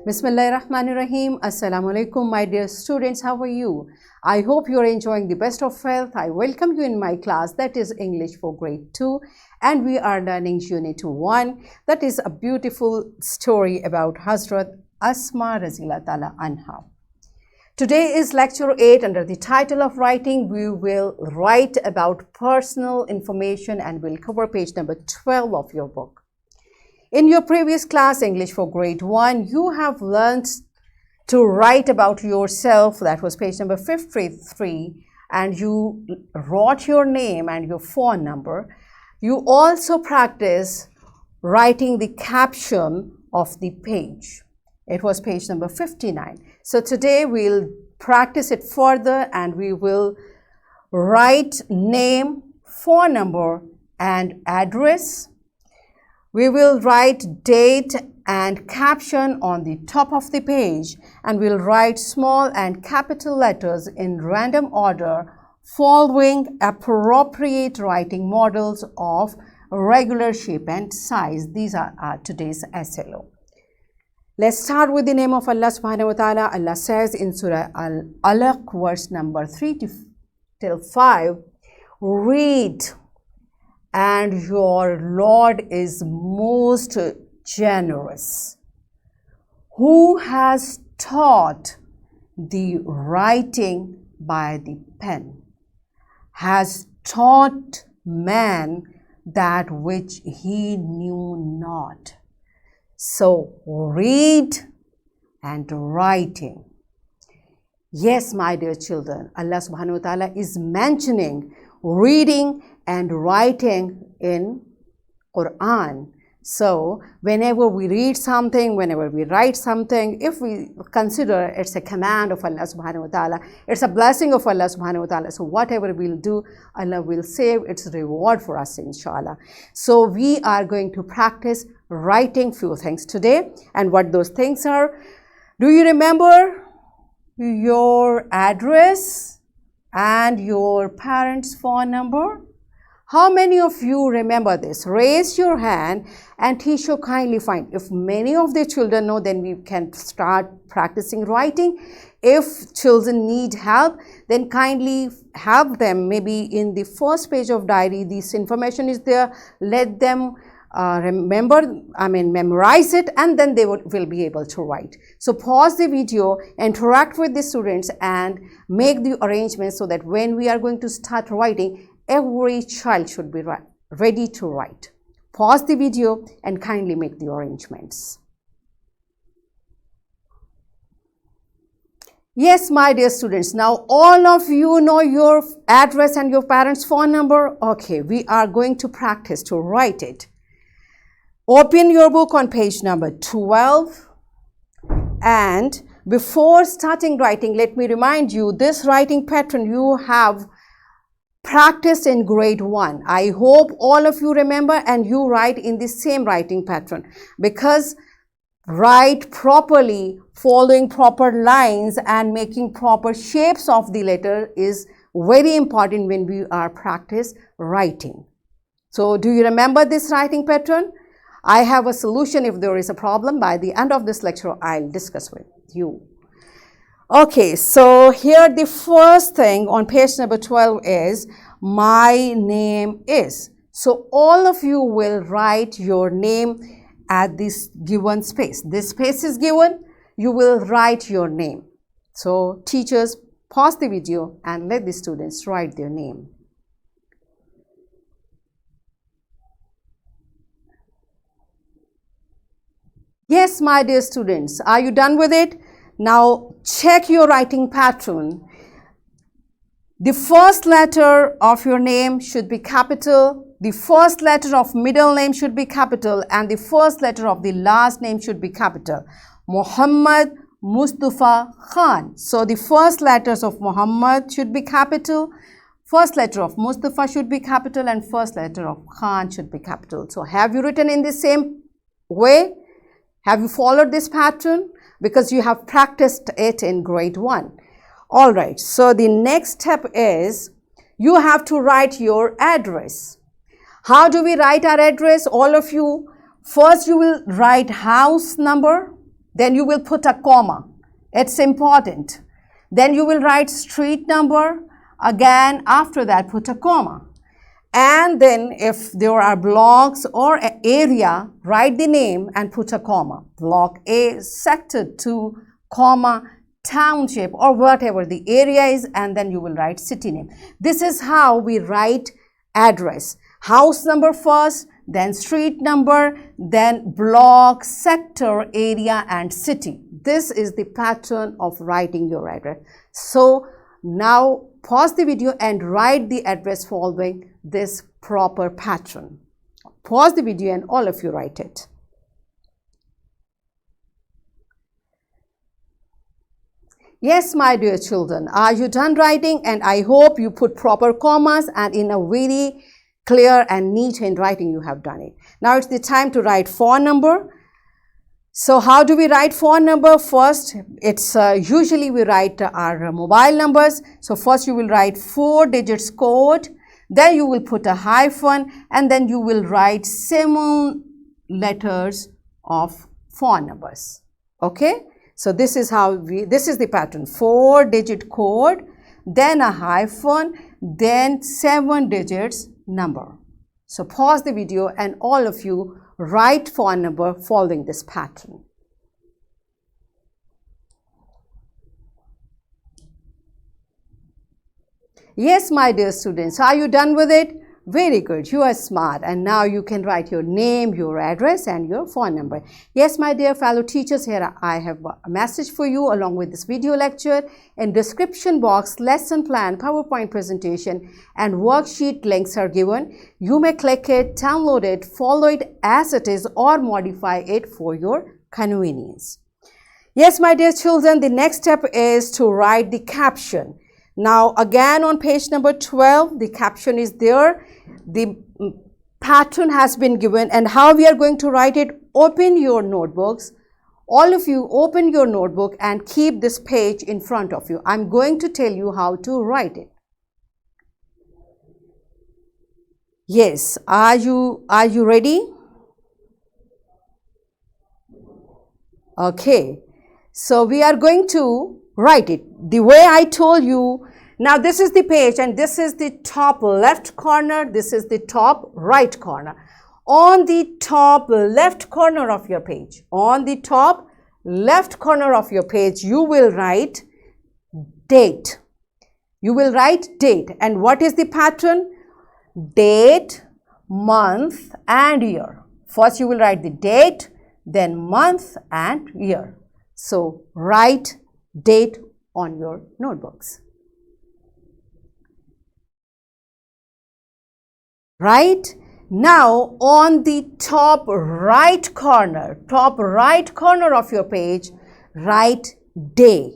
Bismillahirrahmanirrahim. Assalamu alaikum, my dear students. How are you? I hope you are enjoying the best of health. I welcome you in my class, that is English for grade 2, and we are learning unit 1. That is a beautiful story about Hazrat Asma Razila Ta'ala Anha. Today is lecture 8 under the title of writing. We will write about personal information and we'll cover page number 12 of your book. In your previous class, English for grade 1, you have learned to write about yourself. That was page number 53, and you wrote your name and your phone number. You also practice writing the caption of the page. It was page number 59. So today we'll practice it further and we will write name, phone number and address. We will write date and caption on the top of the page, and we'll write small and capital letters in random order following appropriate writing models of regular shape and size. These are today's SLO. Let's start with the name of Allah subhanahu wa ta'ala. Allah says in Surah Al-Alaq, verse number 3 till 5, read, and your Lord is most generous, who has taught the writing by the pen, has taught man that which he knew not. So read and writing. Yes, my dear children, Allah subhanahu wa ta'ala is mentioning reading and writing in Quran. So whenever we read something, whenever we write something, if we consider it's a command of Allah subhanahu wa ta'ala, it's a blessing of Allah subhanahu wa ta'ala. So whatever we'll do, Allah will save its reward for us, inshallah. So we are going to practice writing few things today. And what those things are, do you remember your address and your parents' phone number? How many of you remember this? Raise your hand and teacher shall kindly find. If many of the children know, then we can start practicing writing. If children need help, then kindly help them. Maybe in the first page of diary, this information is there. Let them memorize it, and then they will be able to write. So pause the video, interact with the students and make the arrangements so that when we are going to start writing, every child should be ready to write. Pause the video and kindly make the arrangements. Yes, my dear students, now all of you know your address and your parents' phone number. Okay, we are going to practice to write it. Open your book on page number 12, and before starting writing, let me remind you, this writing pattern you have practiced in grade 1. I hope all of you remember and you write in the same writing pattern, because write properly, following proper lines and making proper shapes of the letter is very important when we are practice writing. So do you remember this writing pattern? I have a solution if there is a problem. By the end of this lecture, I'll discuss with you. Okay, so here the first thing on page number 12 is my name is. So all of you will write your name at this given space. This space is given, you will write your name. So teachers, pause the video and let the students write their name. Yes, my dear students, are you done with it? Now check your writing pattern. The first letter of your name should be capital, the first letter of middle name should be capital, and the first letter of the last name should be capital. Muhammad Mustafa Khan. So the first letters of Muhammad should be capital, first letter of Mustafa should be capital, and first letter of Khan should be capital. So have you written in the same way? Have you followed this pattern? Because you have practiced it in grade 1. All right, so the next step is you have to write your address. How do we write our address? All of you, first you will write house number, then you will put a comma. It's important. Then you will write street number. Again, after that, put a comma. And then if there are blocks or area, write the name and put a comma. Block A, sector 2, comma, township, or whatever the area is, and then you will write city name. This is how we write address. House number first, then street number, then block, sector, area, and city. This is the pattern of writing your address. So now pause the video and write the address following this proper pattern. Pause the video and all of you write it. Yes, my dear children, are you done writing? And I hope you put proper commas and in a very clear and neat handwriting you have done it. Now it's the time to write phone number. So how do we write phone number? First, it's usually we write our mobile numbers. So first you will write 4 digits code, then you will put a hyphen, and then you will write 7 letters of phone numbers. Okay? So this is how this is the pattern. 4-digit code, then a hyphen, then 7 digits number. So pause the video and all of you write phone number following this pattern. Yes, my dear students, are you done with it? Very good, you are smart, and now you can write your name, your address, and your phone number. Yes, my dear fellow teachers, here I have a message for you along with this video lecture. In description box, lesson plan, PowerPoint presentation, and worksheet links are given. You may click it, download it, follow it as it is, or modify it for your convenience. Yes, my dear children, the next step is to write the caption. Now again on page number 12, the caption is there. The pattern has been given, and how we are going to write it. Open your notebooks. All of you open your notebook and keep this page in front of you. I'm going to tell you how to write it. Yes, are you ready? Okay, so we are going to write it the way I told you. Now this is the page, and this is the top left corner, this is the top right corner. On the top left corner of your page, you will write date. You will write date. And what is the pattern? Date, month, and year. First you will write the date, then month and year. So write date on your notebooks. Right? Now on the top right corner of your page, write day.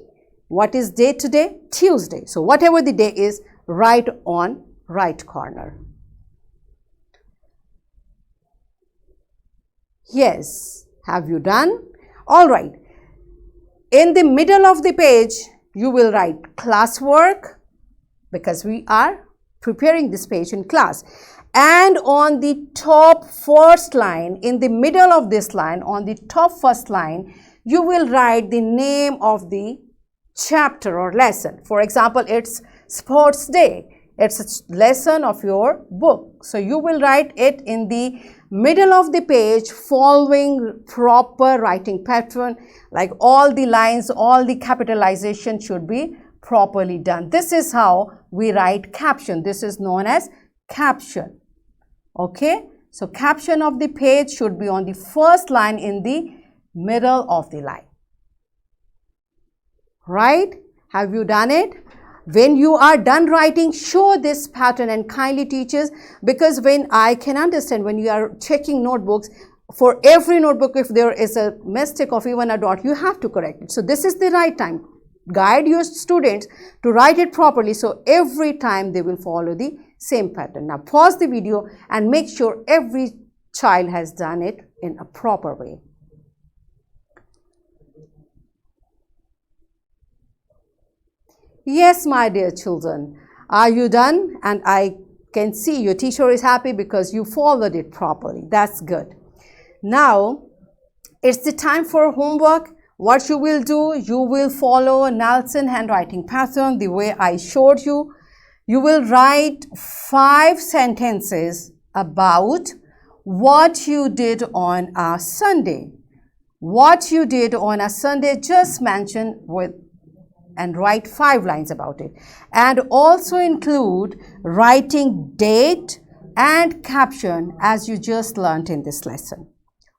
What is day today? Tuesday. So whatever the day is, write on right corner. Yes, have you done? All right. In the middle of the page, you will write classwork, because we are preparing this page in class. And on the top first line, in the middle of this line, on the top first line, you will write the name of the chapter or lesson. For example, it's sports day. It's a lesson of your book. So you will write it in the middle of the page following proper writing pattern, like all the lines, all the capitalization should be properly done. This is how we write caption. This is known as caption. Okay, so caption of the page should be on the first line in the middle of the line. Right? Have you done it? When you are done writing, show this pattern and kindly teachers, because when I can understand when you are checking notebooks, for every notebook, if there is a mistake of even a dot, you have to correct it. So this is the right time. Guide your students to write it properly, so every time they will follow the same pattern. Now pause the video and make sure every child has done it in a proper way. Yes, my dear children, are you done? And I can see your teacher is happy because you followed it properly. That's good. Now it's the time for homework. what you will do, you will follow Nelson handwriting pattern the way I showed you. You will write 5 sentences about what you did on a Sunday. What you did on a Sunday, just mention with and write 5 lines about it. And also include writing date and caption as you just learned in this lesson.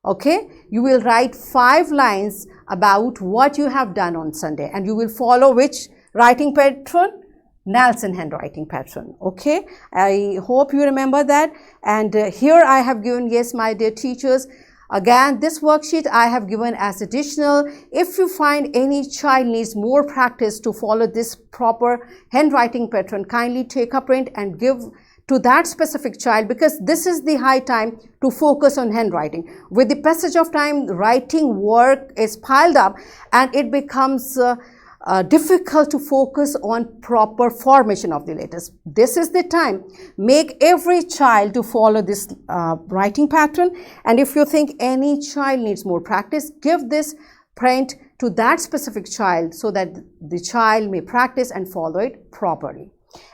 Okay, you will write 5 lines about what you have done on Sunday, and you will follow which writing pattern? Nelson handwriting pattern. Okay, I hope you remember that. And here I have given, yes, my dear teachers, again, this worksheet I have given as additional. If you find any child needs more practice to follow this proper handwriting pattern, kindly take a print and give to that specific child, because this is the high time to focus on handwriting. With the passage of time, writing work is piled up and it becomes difficult to focus on proper formation of the letters. This is the time. Make every child to follow this writing pattern, and if you think any child needs more practice, give this print to that specific child so that the child may practice and follow it properly.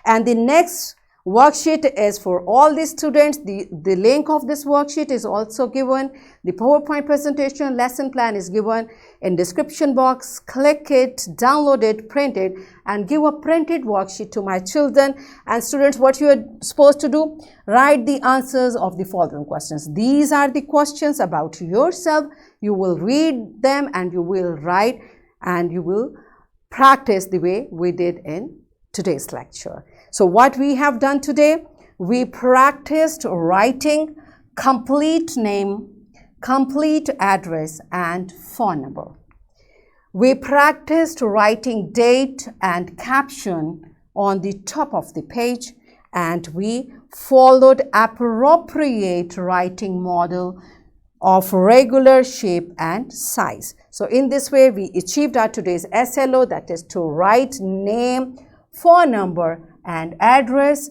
And the next worksheet is for all the students. The link of this worksheet is also given. The PowerPoint presentation lesson plan is given in description box. Click it, download it, print it, and give a printed worksheet to my children. And students, what you are supposed to do? Write the answers of the following questions. These are the questions about yourself. You will read them and you will write and you will practice the way we did in today's lecture. So what we have done today, we practiced writing complete name, complete address, and phone number. We practiced writing date and caption on the top of the page, and we followed appropriate writing model of regular shape and size. So in this way, we achieved our today's SLO, that is to write name, phone number, and address,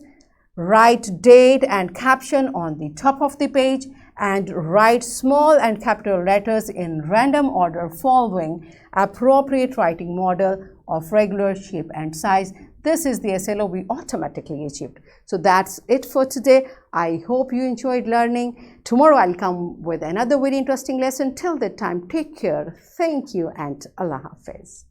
write date and caption on the top of the page, and write small and capital letters in random order following appropriate writing model of regular shape and size. This is the SLO we automatically achieved. So that's it for today. I hope you enjoyed learning. Tomorrow I'll come with another very interesting lesson. Till that time, take care. Thank you and Allah Hafiz.